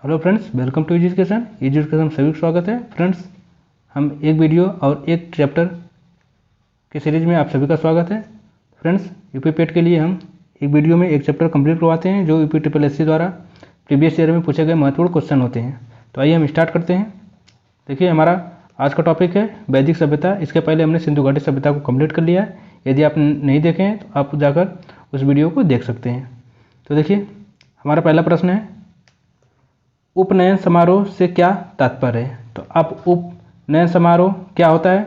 Hello friends, welcome to education सभी का स्वागत है। फ्रेंड्स, हम एक वीडियो और एक चैप्टर के सीरीज में आप सभी का स्वागत है। फ्रेंड्स, यूपी पेट के लिए हम एक वीडियो में एक चैप्टर कंप्लीट करवाते हैं जो यूपी ट्रिपल एससी द्वारा प्रीवियस ईयर में पूछे गए महत्वपूर्ण क्वेश्चन होते हैं। तो आइए हम स्टार्ट करते हैं। देखिए, हमारा आज का टॉपिक है वैदिक सभ्यता। इसके पहले हमने सिंधु घाटी सभ्यता को कंप्लीट कर लिया है। यदि आप नहीं देखें हैं तो आप जाकर उस वीडियो को देख सकते हैं। तो देखिए, हमारा पहला प्रश्न है, उपनयन समारोह से क्या तात्पर्य है। तो अब उपनयन समारोह क्या होता है?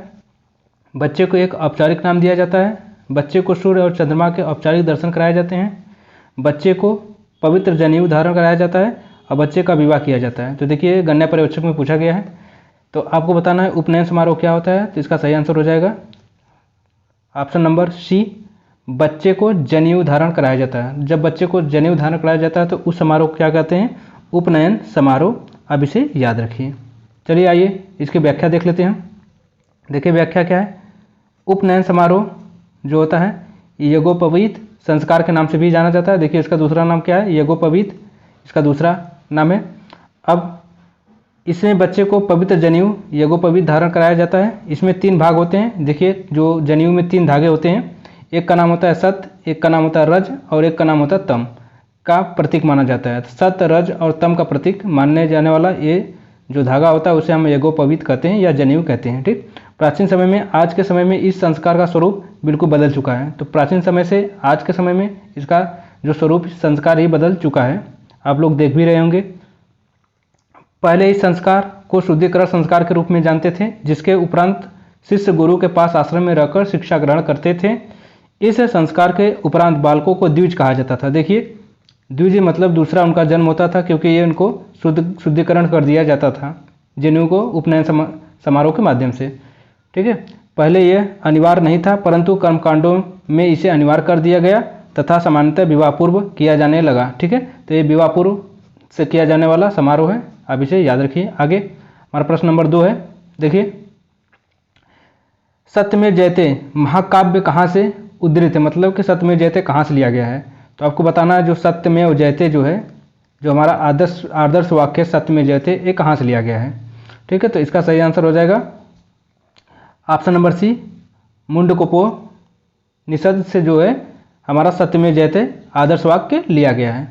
बच्चे को एक औपचारिक नाम दिया जाता है, बच्चे को सूर्य और चंद्रमा के औपचारिक दर्शन कराए जाते हैं, बच्चे को पवित्र जनेऊ धारण कराया जाता है और बच्चे का विवाह किया जाता है। तो देखिए, गणना पर्यवेक्षक में पूछा गया है, तो आपको बताना है उपनयन समारोह क्या होता है। तो इसका सही आंसर हो जाएगा ऑप्शन नंबर सी, बच्चे को जनेऊ धारण कराया जाता है। जब बच्चे को जनेऊ धारण कराया जाता है तो उस समारोह को क्या कहते हैं? उपनयन समारोह। अब इसे याद रखिए। चलिए आइए इसकी व्याख्या देख लेते हैं। देखिए, व्याख्या क्या है। उपनयन समारोह जो होता है यज्ञोपवीत संस्कार के नाम से भी जाना जाता है। देखिए, इसका दूसरा नाम क्या है? यज्ञोपवीत, इसका दूसरा नाम है। अब इसमें बच्चे को पवित्र जनेऊ यज्ञोपवीत धारण कराया जाता है। इसमें 3 भाग होते हैं। देखिए, जो जनेऊ में 3 धागे होते हैं, एक का नाम होता है सत, एक का नाम होता है रज और एक का नाम होता है तम का प्रतीक माना जाता है। सत, रज और तम का प्रतीक मानने जाने वाला ये जो धागा होता है उसे हम यज्ञोपवीत कहते हैं या जनेऊ कहते हैं। ठीक, प्राचीन समय में आज के समय में इस संस्कार का स्वरूप बिल्कुल बदल चुका है। तो प्राचीन समय से आज के समय में इसका जो स्वरूप संस्कार ही बदल चुका है, आप लोग देख भी रहे होंगे। पहले इस संस्कार को शुद्धिकरण संस्कार के रूप में जानते थे, जिसके उपरांत शिष्य गुरु के पास आश्रम में रहकर शिक्षा ग्रहण करते थे। इस संस्कार के उपरांत बालकों को द्विज कहा जाता था। देखिए, द्विज मतलब दूसरा उनका जन्म होता था, क्योंकि ये उनको शुद्धिकरण कर दिया जाता था जनेऊ को उपनयन समारोह के माध्यम से। ठीक है, पहले ये अनिवार्य नहीं था, परंतु कर्मकांडों में इसे अनिवार्य कर दिया गया तथा सामान्यतः विवाह पूर्व किया जाने लगा। ठीक है, तो ये विवाह पूर्व से किया जाने वाला समारोह है। अब इसे याद रखिए। आगे हमारा प्रश्न नंबर 2 है। देखिए, सत्यमेव जयते महाकाव्य कहाँ से उद्धृत है, मतलब कि सत्यमेव जयते कहाँ से लिया गया है। तो आपको बताना है जो सत्यमेव जयते जो है, जो हमारा आदर्श वाक्य सत्यमेव जयते, ये कहाँ से लिया गया है। ठीक है, तो इसका सही आंसर हो जाएगा ऑप्शन नंबर सी, मुंडकोपनिषद से जो है हमारा सत्यमेव जयते आदर्श वाक्य लिया गया है।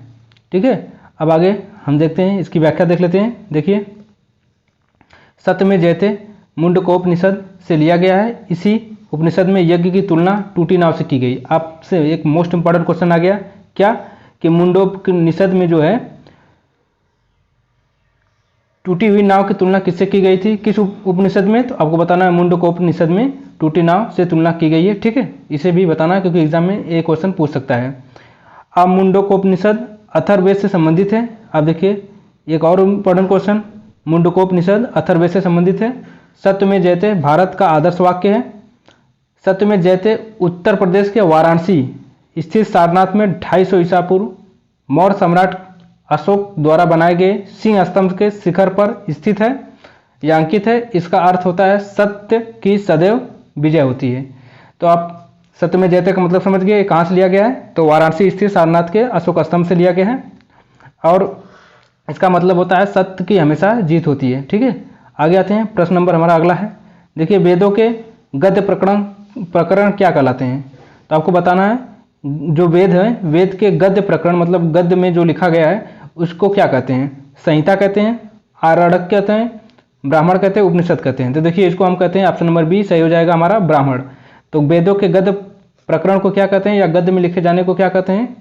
ठीक है, अब आगे हम देखते हैं, इसकी व्याख्या देख लेते हैं। देखिए, सत्यमेव जयते मुंडकोपनिषद से लिया गया है। इसी उपनिषद में यज्ञ की तुलना टूटी नाव से की गई। आपसे एक मोस्ट इंपॉर्टेंट क्वेश्चन आ गया, क्या कि मुंडकोपनिषद में जो है टूटी हुई नाव की तुलना किससे की गई थी, किस उपनिषद में। तो आपको बताना है मुंडकोपनिषद में टूटी नाव से तुलना की गई है। ठीक है, इसे भी बताना है क्योंकि एग्जाम में एक क्वेश्चन पूछ सकता है। अब मुंडकोपनिषद अथर्ववेद से संबंधित है। अब देखिए, एक और इम्पोर्टेंट क्वेश्चन, मुंडकोपनिषद अथर्ववेद से संबंधित है। सत्यमेव जयते भारत का आदर्श वाक्य है। सत्यमेव जयते उत्तर प्रदेश के वाराणसी स्थित सारनाथ में 250 ईसा पूर्व मौर्य सम्राट अशोक द्वारा बनाए गए सिंह स्तंभ के शिखर पर स्थित है या अंकित है। इसका अर्थ होता है सत्य की सदैव विजय होती है। तो आप सत्यमेव जयते का मतलब समझ गए, कहाँ से लिया गया है। तो वाराणसी स्थित सारनाथ के अशोक स्तंभ से लिया गया है और इसका मतलब होता है सत्य की हमेशा जीत होती है। ठीक है, आगे आते हैं। प्रश्न नंबर हमारा अगला है। देखिए, वेदों के गद्य प्रकरण क्या कहलाते हैं। तो आपको बताना है जो वेद है, वेद के गद्य प्रकरण मतलब गद्य में जो लिखा गया है उसको क्या कहते हैं। संहिता कहते हैं, आरण्यक कहते हैं, ब्राह्मण कहते हैं, उपनिषद कहते हैं। तो देखिए, इसको हम कहते हैं ऑप्शन नंबर बी सही हो जाएगा हमारा, ब्राह्मण। तो वेदों के गद्य प्रकरण को क्या कहते हैं या गद्य में लिखे जाने को क्या कहते हैं,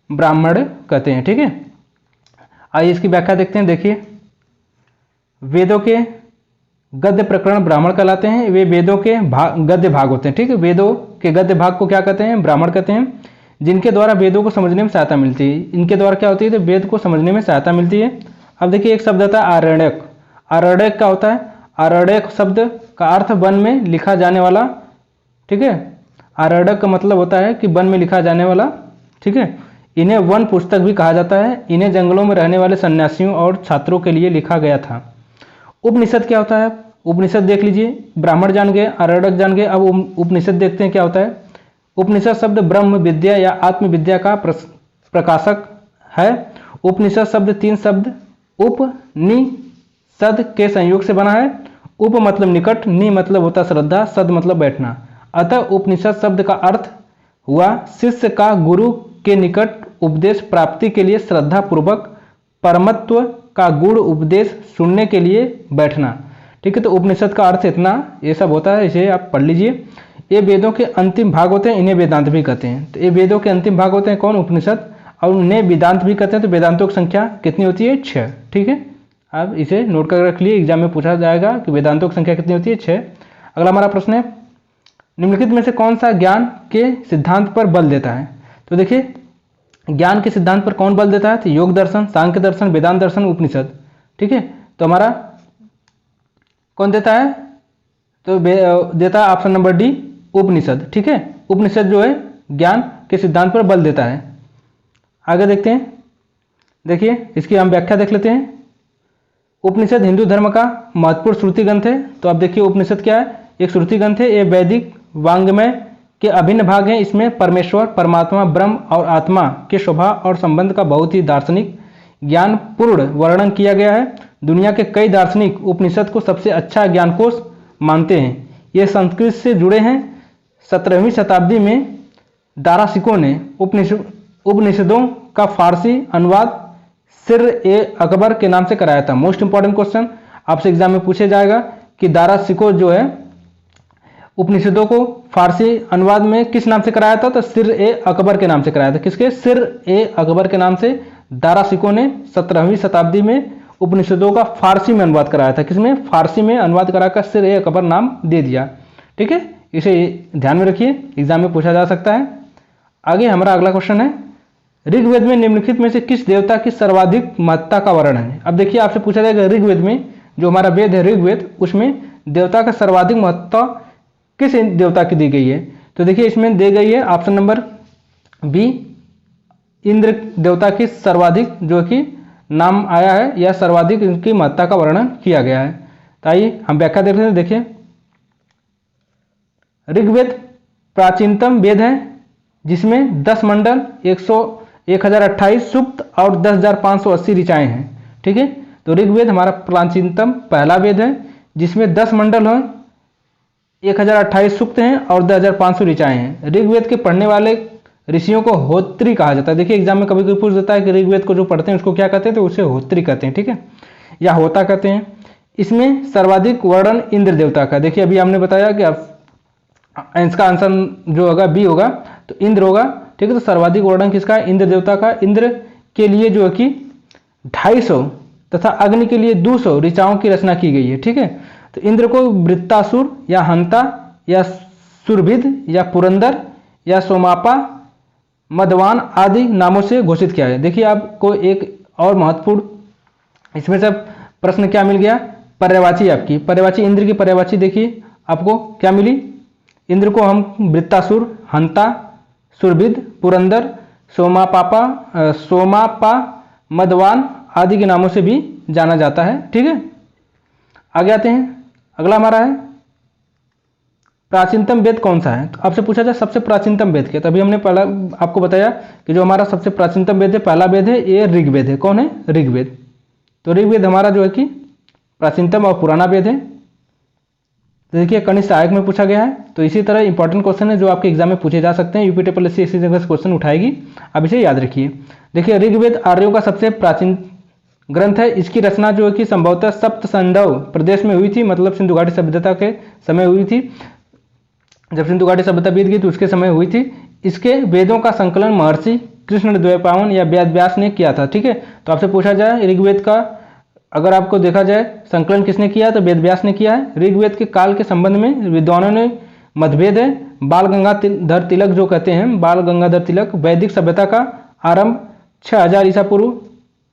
ब्राह्मण कहते हैं। ठीक है, आइए इसकी व्याख्या देखते हैं। देखिए, वेदों के गद्य प्रकरण ब्राह्मण कहलाते हैं। वे वेदों के गद्य भाग होते हैं। ठीक है, वेदों के गद्य भाग को क्या कहते हैं, ब्राह्मण कहते हैं, जिनके द्वारा वेदों को समझने में सहायता मिलती है। इनके द्वारा क्या होती है, तो वेद को समझने में सहायता मिलती है। अब देखिए, एक शब्द आता है आरण्यक। आरण्यक क्या होता है, आरण्यक शब्द का अर्थ वन में लिखा जाने वाला। ठीक है, आरण्यक का मतलब होता है कि वन में लिखा जाने वाला। ठीक है, इन्हें वन पुस्तक भी कहा जाता है। इन्हें जंगलों में रहने वाले सन्यासियों और छात्रों के लिए लिखा गया था। उपनिषद क्या होता है, उपनिषद देख लीजिए, ब्राह्मण जान गए, आरण्यक जान गए। अब उपनिषद देखते हैं क्या होता है। उपनिषद शब्द ब्रह्म विद्या या आत्म विद्या का प्रकाशक है। उपनिषद शब्द 3 शब्द उप नि सद के संयोग से बना है। उप मतलब निकट, नि मतलब होता श्रद्धा, सद मतलब बैठना। अतः उपनिषद शब्द का अर्थ हुआ शिष्य का गुरु के निकट उपदेश प्राप्ति के लिए श्रद्धा पूर्वक परमत्व का गूढ़ उपदेश सुनने के लिए बैठना। ठीक है, तो उपनिषद का अर्थ इतना ये सब होता है, इसे आप पढ़ लीजिए। ये वेदों के अंतिम भाग होते हैं, इन्हें वेदांत भी कहते हैं। तो ये वेदों के अंतिम भाग होते हैं कौन? उपनिषद, और उन्हें वेदांत भी कहते हैं। तो वेदांतों की संख्या कितनी होती है? 6। ठीक है, आप इसे नोट कर रख लिए, एग्जाम में पूछा जाएगा कि वेदांतों की संख्या कितनी होती है? 6। अगला हमारा प्रश्न है, निम्नलिखित में से कौन सा ज्ञान के सिद्धांत पर बल देता है? तो देखिए, ज्ञान के सिद्धांत पर कौन बल देता है? तो योग दर्शन, सांख्य दर्शन, वेदांत दर्शन, उपनिषद। ठीक है, तो हमारा कौन देता है? तो देता है ऑप्शन नंबर डी, उपनिषद। ठीक है, उपनिषद जो है ज्ञान के सिद्धांत पर बल देता है। आगे देखते हैं, देखिए इसकी हम व्याख्या देख लेते हैं। उपनिषद हिंदू धर्म का महत्वपूर्ण श्रुति ग्रंथ है। तो अब देखिए उपनिषद क्या है? एक श्रुति ग्रंथ है। ये वैदिक वांग्मय के अभिन्न भाग हैं। इसमें परमेश्वर, परमात्मा, ब्रह्म और आत्मा के स्वभाव और संबंध का बहुत ही दार्शनिक ज्ञानपूर्ण वर्णन किया गया है। दुनिया के कई दार्शनिक उपनिषद को सबसे अच्छा ज्ञानकोश मानते हैं। ये संस्कृत से जुड़े हैं। 17वीं शताब्दी में दारासिकों ने उपनिषदों का फारसी अनुवाद सिर-ए-अकबर के नाम से कराया था। मोस्ट इंपॉर्टेंट क्वेश्चन आपसे एग्जाम में पूछे जाएगा कि दारासिको जो है उपनिषदों को फारसी अनुवाद में किस नाम से कराया था? तो सिर-ए-अकबर के नाम से कराया था। किसके? सिर-ए-अकबर के नाम से दारासिको ने 17वीं शताब्दी में उपनिषदों का फारसी में अनुवाद कराया था। किसमें? फारसी में अनुवाद कराकर सिर-ए-अकबर नाम दे दिया। ठीक है, इसे ध्यान में रखिए, एग्जाम में पूछा जा सकता है। आगे हमारा अगला क्वेश्चन है, ऋग्वेद में निम्नलिखित में से किस देवता की सर्वाधिक महत्ता का वर्णन है? अब देखिए आपसे पूछा जाएगा ऋग्वेद में, जो हमारा वेद है ऋग्वेद, उसमें देवता का सर्वाधिक महत्ता किस देवता की दी गई है? तो देखिए इसमें दी गई है ऑप्शन नंबर बी, इंद्र देवता की सर्वाधिक जो कि नाम आया है, या सर्वाधिक इनकी महत्ता का वर्णन किया गया है। तो आइए हम व्याख्या देखते हैं। देखिए ऋग्वेद प्राचीनतम वेद है, जिसमें 10 मंडल, 1028 सूक्त और 10,580 ऋचाएँ हैं। ठीक है, तो ऋग्वेद हमारा प्राचीनतम पहला वेद है, जिसमें 10 मंडल हैं, 1028 सूक्त हैं और 10,500 ऋचाएँ हैं। ऋग्वेद के पढ़ने वाले ऋषियों को होत्री कहा जाता है। देखिए एग्जाम में कभी कभी पूछ देता है कि ऋग्वेद को जो पढ़ते हैं उसको क्या कहते हैं? तो उसे होत्री कहते हैं। ठीक है, या होता कहते हैं। इसमें सर्वाधिक वर्णन इंद्र देवता का। देखिए अभी हमने बताया कि इसका आंसर जो होगा बी होगा, तो इंद्र होगा। ठीक है, तो सर्वाधिक वर्णन किसका है? इंद्र देवता का। इंद्र के लिए जो है कि 250 तथा अग्नि के लिए 200 ऋचाओं की रचना की गई है। ठीक है, तो इंद्र को वृत्तासुर या हंता या सुरभिद या पुरंदर या सोमापा, मदवान आदि नामों से घोषित किया है। देखिए आपको एक और महत्वपूर्ण इसमें से प्रश्न क्या मिल गया? पर्यायवाची। आपकी पर्यायवाची, इंद्र की पर्यायवाची देखिए आपको क्या मिली? इंद्र को हम वृत्तासुर, हंता, सुरभिद, पुरंदर, सोमापा, मदवान आदि के नामों से भी जाना जाता है। ठीक है, आगे आते हैं। अगला हमारा है प्राचीनतम वेद कौन सा है? तो आपसे पूछा जाए सबसे प्राचीनतम वेद क्या? तभी हमने पहला आपको बताया कि जो हमारा सबसे प्राचीनतम वेद है, पहला वेद है, ये ऋग्वेद है। कौन है? ऋग्वेद। तो ऋग्वेद हमारा जो है कि प्राचीनतम और पुराना वेद है। तो देखिए कनिष्ठ सहायक में पूछा गया है। तो इसी तरह इंपॉर्टेंट क्वेश्चन है जो आपके एग्जाम में पूछे जा सकते हैं। यूपी TSSC इसी जगह से क्वेश्चन उठाएगी, अब इसे याद रखिए। देखिए ऋग्वेद आर्यों का सबसे प्राचीन ग्रंथ है। इसकी रचना जो है कि संभवतः सप्त संधव प्रदेश में हुई थी, मतलब सिंधु घाटी सभ्यता के समय हुई थी। जब सिंधु घाटी सभ्यता बीत गई तो उसके समय हुई थी। इसके वेदों का संकलन महर्षि कृष्णद्वैपायन या वेद व्यास ने किया था। ठीक है, तो आपसे पूछा जाए ऋग्वेद का अगर आपको देखा जाए संकलन किसने किया, तो वेद व्यास ने किया है। ऋग्वेद के काल के संबंध में विद्वानों ने मतभेद है। बाल गंगाधर तिलक जो कहते हैं, बाल गंगाधर तिलक वैदिक सभ्यता का आरंभ 6000 ईसा पूर्व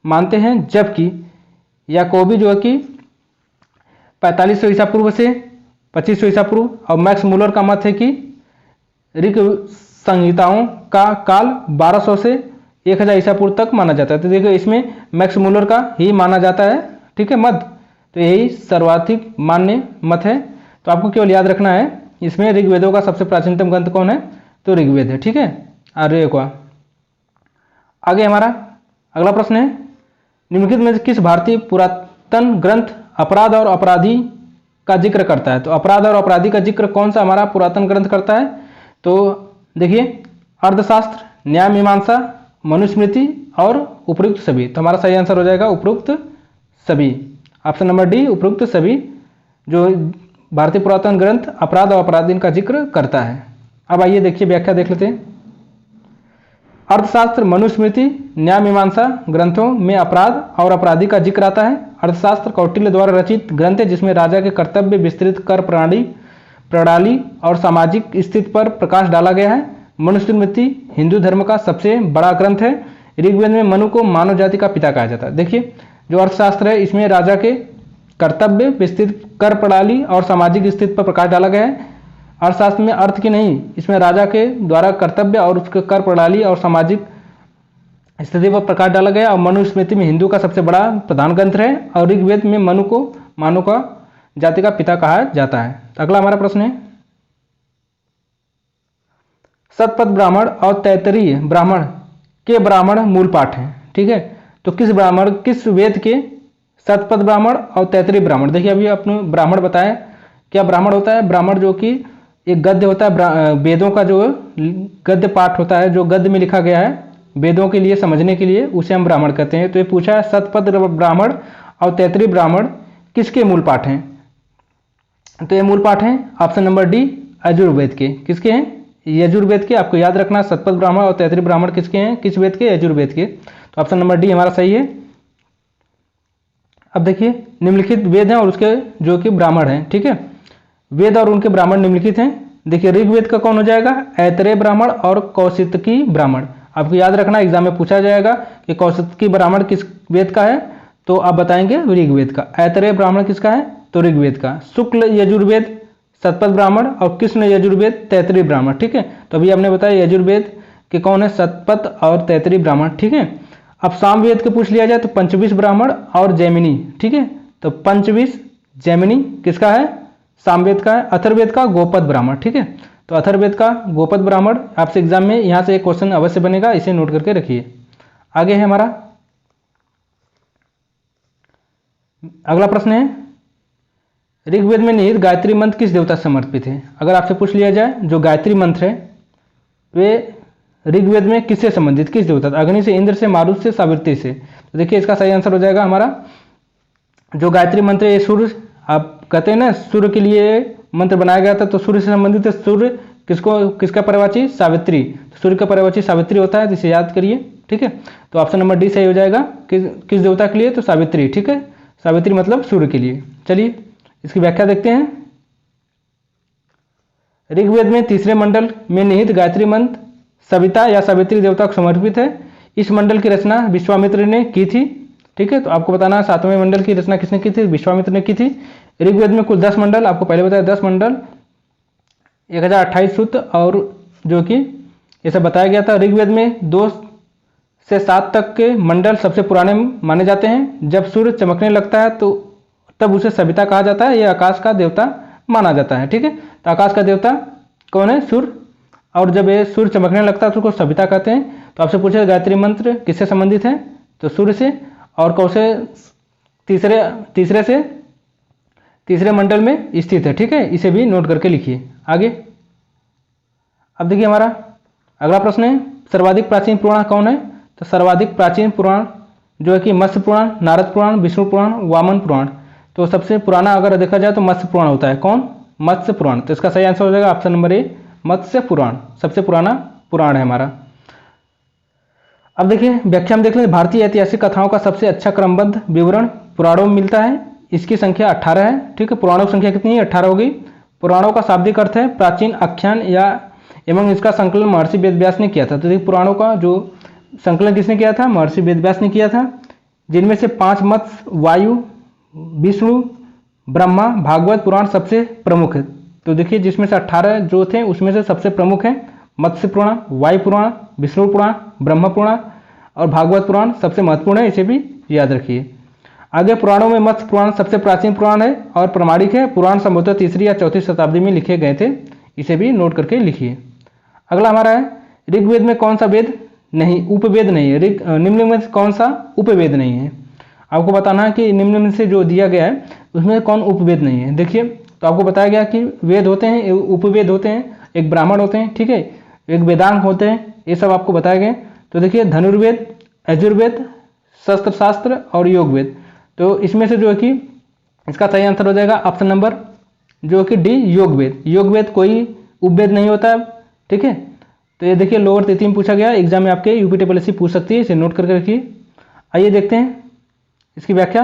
मानते हैं, जबकि याकोबी जो है कि 4500 ईसा पूर्व से 2500 ईसा पूर्व, और मैक्स मूलर का मत है कि ऋग संहिताओं का काल 1200 से 1000 ईसा पूर्व तक माना जाता है। तो देखिए इसमें मैक्स मूलर का ही माना जाता है। ठीक है, मत, तो यही सर्वाधिक मान्य मत है। तो आपको केवल याद रखना है इसमें ऋग्वेदों का सबसे प्राचीनतम ग्रंथ कौन है? तो ऋग्वेद है। ठीक है, आर्य का। आगे हमारा अगला प्रश्न है, निम्नलिखित में से किस भारतीय पुरातन ग्रंथ अपराध और अपराधी का जिक्र करता है? तो अपराध और अपराधी का जिक्र कौन सा हमारा पुरातन ग्रंथ करता है? तो देखिए, अर्थशास्त्र, न्याय मीमांसा, मनुस्मृति और उपरोक्त सभी। तो हमारा सही आंसर हो जाएगा उपरोक्त सभी, ऑप्शन नंबर डी, उपरोक्त सभी, जो भारतीय पुरातन ग्रंथ अपराध और अपराधी का जिक्र करता है। अब आइए देखिए व्याख्या देख लेते हैं। अर्थशास्त्र, मनुस्मृति, न्याय मीमांसा ग्रंथों में अपराध और अपराधी का जिक्र आता है। अर्थशास्त्र कौटिल्य द्वारा रचित ग्रंथ है जिसमें राजा के कर्तव्य, विस्तृत कर प्रणाली और सामाजिक स्थिति पर प्रकाश डाला गया है। मनुस्मृति हिंदू धर्म का सबसे बड़ा ग्रंथ है। ऋग्वेद में मनु को मानव जाति का पिता कहा जाता है। देखिए, जो अर्थशास्त्र है इसमें राजा के कर्तव्य, विस्तृत कर प्रणाली और सामाजिक स्थिति पर प्रकाश डाला गया है। अर्थशास्त्र में अर्थ की नहीं, इसमें राजा के द्वारा कर्तव्य और उसके कर प्रणाली और सामाजिक स्थिति पर प्रकाश डाला गया। और मनुस्मृति में हिंदू का सबसे बड़ा प्रधान ग्रंथ है। और ऋग्वेद में मनु को मानव का जाति का पिता कहा जाता है। अगला हमारा प्रश्न है, शतपथ ब्राह्मण और तैत्तरीय ब्राह्मण के ब्राह्मण मूल पाठ हैं। ठीक है, तो किस वेद के शतपथ ब्राह्मण और तैत्तरीय ब्राह्मण? देखिए, अभी आपने ब्राह्मण बताया, क्या ब्राह्मण होता है? ब्राह्मण जो कि एक गद्य होता है, वेदों का जो गद्य पाठ होता है, जो गद्य में लिखा गया है वेदों के लिए समझने के लिए, उसे हम ब्राह्मण कहते हैं। तो ये पूछा है शतपथ ब्राह्मण और तैत्तरीय ब्राह्मण किसके मूल पाठ हैं? तो ये मूल पाठ हैं ऑप्शन नंबर डी, यजुर्वेद के। किसके हैं? यजुर्वेद के। आपको याद रखना, शतपथ ब्राह्मण और तैत्तरीय ब्राह्मण किसके हैं? किस वेद के? यजुर्वेद के। तो ऑप्शन नंबर डी हमारा सही है। अब देखिए, निम्नलिखित वेद हैं और उसके जो कि ब्राह्मण हैं। ठीक है, वेद और उनके ब्राह्मण निम्नलिखित हैं। देखिए, ऋग्वेद का कौन हो जाएगा? ऐतरेय ब्राह्मण और कौशितकी ब्राह्मण। आपको याद रखना, एग्जाम में पूछा जाएगा कि कौशितकी ब्राह्मण किस वेद का है, तो आप बताएंगे ऋग्वेद का। ऐतरेय ब्राह्मण किसका है? तो ऋग्वेद का। शुक्ल यजुर्वेद शतपथ ब्राह्मण और कृष्ण यजुर्वेद तैत्तरीय ब्राह्मण। ठीक है, तो अभी हमने बताया यजुर्वेद के कौन है? शतपथ और तैत्तरीय ब्राह्मण। ठीक है, अब सामवेद के पूछ लिया जाए तो पंचविश ब्राह्मण और जैमिनी। ठीक है, तो पंचविश जैमिनी किसका है? सामवेद का है। अथर्ववेद का गोपद ब्राह्मण। ठीक है, तो अथर्ववेद का गोपद ब्राह्मण आपसे एग्जाम में यहाँ से एक क्वेश्चन अवश्य बनेगा, इसे नोट करके रखिए। आगे है हमारा अगला प्रश्न है, ऋग्वेद में निहित गायत्री मंत्र किस देवता से समर्पित है? अगर आपसे पूछ लिया जाए जो गायत्री मंत्र है वे ऋग्वेद में किससे संबंधित, किस देवता? अग्नि से, इंद्र से, मारुत से, सावित्री से। तो देखिए, इसका सही आंसर हो जाएगा हमारा जो गायत्री मंत्र है सूर्य, आप कहते हैं ना सूर्य के लिए मंत्र बनाया गया था, तो सूर्य से संबंधित है। सूर्य किसका पर्यायवाची? सावित्री। तो सूर्य का पर्यायवाची सावित्री होता है, जिसे याद करिए। ठीक है, तो ऑप्शन नंबर डी सही हो जाएगा। किस देवता के लिए? तो सावित्री। ठीक है, सावित्री मतलब सूर्य के लिए। चलिए इसकी व्याख्या देखते हैं। ऋग्वेद में तीसरे मंडल में निहित गायत्री मंत्र सविता या सावित्री देवता को समर्पित है। इस मंडल की रचना विश्वामित्र ने की थी। ठीक है, तो आपको बताना है 7वें मंडल की रचना किसने की थी? विश्वामित्र ने की थी। ऋग्वेद में कुल 10 मंडल, आपको पहले बताया 10 मंडल, 1028 सूक्त और जो कि ये सब बताया गया था। ऋग्वेद में 2 से 7 तक के मंडल सबसे पुराने माने जाते हैं। जब सूर्य चमकने लगता है तो तब उसे सविता कहा जाता है, यह आकाश का देवता माना जाता है। ठीक है, तो आकाश का देवता कौन है? सूर्य। और जब ये सूर्य चमकने लगता है तो उसको सविता कहते हैं। तो आपसे पूछे गायत्री मंत्र किससे संबंधित है? तो सूर्य से। और कौन से? तीसरे मंडल में स्थित है। ठीक है, इसे भी नोट करके लिखिए। आगे अब देखिए, हमारा अगला प्रश्न है, सर्वाधिक प्राचीन पुराण कौन है? तो सर्वाधिक प्राचीन पुराण जो है कि मत्स्य पुराण, नारद पुराण, विष्णु पुराण, वामन पुराण। तो सबसे पुराना अगर देखा जाए तो मत्स्य पुराण होता है। कौन? मत्स्य पुराण। तो इसका सही आंसर हो जाएगा ऑप्शन नंबर ए, मत्स्य पुराण सबसे पुराना पुराण है हमारा। अब देखिए व्याख्या में देख लें, भारतीय ऐतिहासिक कथाओं का सबसे अच्छा क्रमबद्ध विवरण पुराणों में मिलता है। इसकी संख्या 18 है। ठीक है, पुराणों की संख्या कितनी है? 18 होगी। पुराणों का शाब्दिक अर्थ है प्राचीन आख्यान या एवं इसका संकलन महर्षि वेदव्यास ने किया था। तो देखिए, पुराणों का जो संकलन किसने किया था? महर्षि वेदव्यास ने किया था। जिनमें से 5 मत्स्य, वायु, विष्णु, ब्रह्मा, भागवत पुराण सबसे प्रमुख है। तो देखिए, जिसमें से 18 जो थे उसमें से सबसे प्रमुख है मत्स्य पुराण, वायु पुराण, विष्णु पुराण, ब्रह्म पुराण और भागवत पुराण सबसे महत्वपूर्ण है, इसे भी याद रखिए। आगे पुराणों में मत्स्य पुराण सबसे प्राचीन पुराण है और प्रमाणिक है। पुराण संभवतः 3री या 4वीं शताब्दी में लिखे गए थे, इसे भी नोट करके लिखिए। अगला हमारा है, ऋग्वेद में कौन सा वेद नहीं, उपवेद नहीं है? निम्न में कौन सा उपवेद नहीं है? आपको बताना है कि निम्न में से जो दिया गया है उसमें कौन उपवेद नहीं है। देखिए, तो आपको बताया गया कि वेद होते हैं, एक उपवेद होते हैं, एक ब्राह्मण होते हैं, ठीक है, एक वेदांग होते हैं, ये सब आपको बताए गए। तो देखिए, धनुर्वेद, यजुर्वेद, शस्त्र शास्त्र और योग वेद। तो इसमें से जो है कि इसका सही आंसर हो जाएगा ऑप्शन नंबर जो कि डी, योग वेद। योग वेद कोई उपवेद नहीं होता, ठीक है। तो ये देखिए लोअर तृतीय में पूछा गया, एग्जाम में आपके यूपी ट्रिपल एससी पूछ सकती है, इसे नोट करके रखिए। आइए देखते हैं इसकी व्याख्या।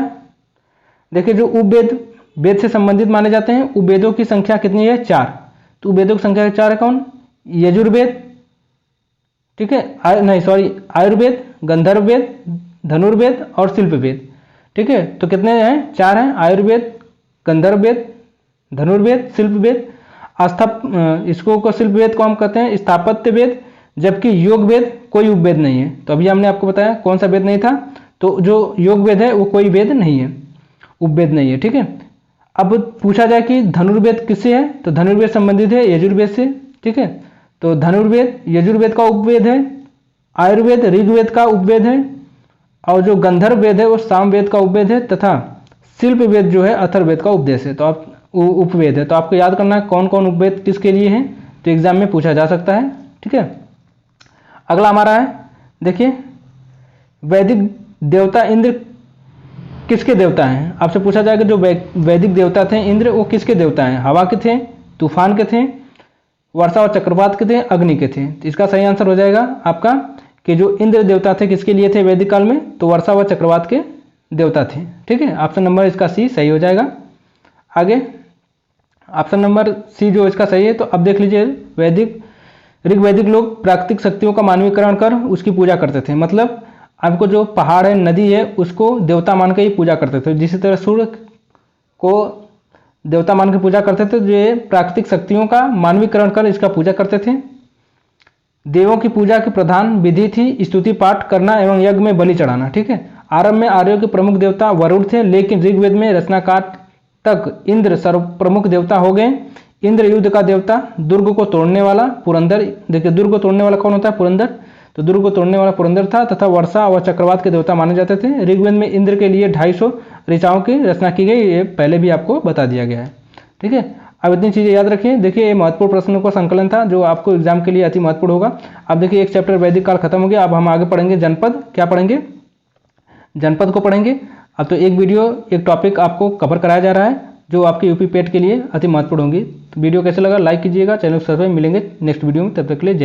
देखिए, जो उपवेद वेद से संबंधित माने जाते हैं, उपवेदों की संख्या कितनी है? 4। तो उपवेदों की संख्या 4 है। कौन? यजुर्वेद, ठीक है, आयुर्वेद, गंधर्व वेद, धनुर्वेद और शिल्प वेद, ठीक है। तो कितने हैं? 4 हैं, आयुर्वेद, गंधर्व वेद, धनुर्वेद, शिल्प वेद। इसको को शिल्प वेद को हम कहते हैं स्थापत्य वेद, जबकि योग वेद कोई उपवेद नहीं है। तो अभी हमने आपको बताया कौन सा वेद नहीं था, तो जो योग वेद है वो कोई वेद नहीं है, उपवेद नहीं है, ठीक है। अब पूछा जाए कि धनुर्वेद किससे है, तो धनुर्वेद संबंधित है यजुर्वेद से, ठीक है। तो धनुर्वेद यजुर्वेद का उपवेद है, आयुर्वेद ऋग्वेद का उपवेद है, और जो गंधर्व वेद है वो सामवेद का उपवेद है, तथा शिल्प वेद जो है अथर्ववेद का उपदेश है, तो आप उपवेद है। तो आपको याद करना है कौन कौन उपवेद किसके लिए हैं, तो एग्जाम में पूछा जा सकता है, ठीक है। अगला हमारा है, देखिए, वैदिक देवता इंद्र किसके देवता हैं? आपसे पूछा जाएगा जो वैदिक देवता थे इंद्र, वो किसके देवता हैं? हवा के थे, तूफान के थे, वर्षा और चक्रवात के थे, अग्नि के थे। तो इसका सही आंसर हो जाएगा आपका कि जो इंद्र देवता थे किसके लिए थे वैदिक काल में, तो वर्षा व चक्रवात के देवता थे, ठीक है। ऑप्शन नंबर इसका सी सही हो जाएगा। आगे ऑप्शन नंबर सी जो इसका सही है। तो अब देख लीजिए, ऋग्वैदिक लोग प्राकृतिक शक्तियों का मानवीकरण कर उसकी पूजा करते थे। मतलब आपको जो पहाड़ है, नदी है, उसको देवता मान के ही पूजा करते थे। जिस तरह सूर्य को देवता मान के पूजा करते थे, जो प्राकृतिक शक्तियों का मानवीकरण कर इसका पूजा करते थे। देवों की पूजा की प्रधान विधि थी स्तुति पाठ करना एवं यज्ञ में बलि चढ़ाना, ठीक है। आरंभ में आर्यों के प्रमुख देवता वरुण थे, लेकिन ऋग्वेद में रचनाकाल तक इंद्र सर्व प्रमुख देवता हो गए। इंद्र युद्ध का देवता, दुर्ग को तोड़ने वाला पुरंदर। देखिए, दुर्ग को तोड़ने वाला कौन होता है? पुरंदर। तो दुर्ग को तोड़ने वाला पुरंदर था, तथा वर्षा और चक्रवात के देवता माने जाते थे। ऋग्वेद में इंद्र के लिए 250 ऋचाओं की रचना की गई, ये पहले भी आपको बता दिया गया है, ठीक है। अब इतनी चीज़ें याद रखिए। देखिए, ये महत्वपूर्ण प्रश्नों का संकलन था जो आपको एग्जाम के लिए अति महत्वपूर्ण होगा। अब देखिए, एक चैप्टर वैदिक काल खत्म हो गया, अब हम आगे पढ़ेंगे जनपद। क्या पढ़ेंगे? जनपद को पढ़ेंगे। अब तो एक टॉपिक आपको कवर कराया जा रहा है जो आपके यूपी पेट के लिए अति महत्वपूर्ण होंगी। तो वीडियो कैसे लगा लाइक कीजिएगा, चैनल को सब्सक्राइब। मिलेंगे नेक्स्ट वीडियो में, तब तक के लिए जय।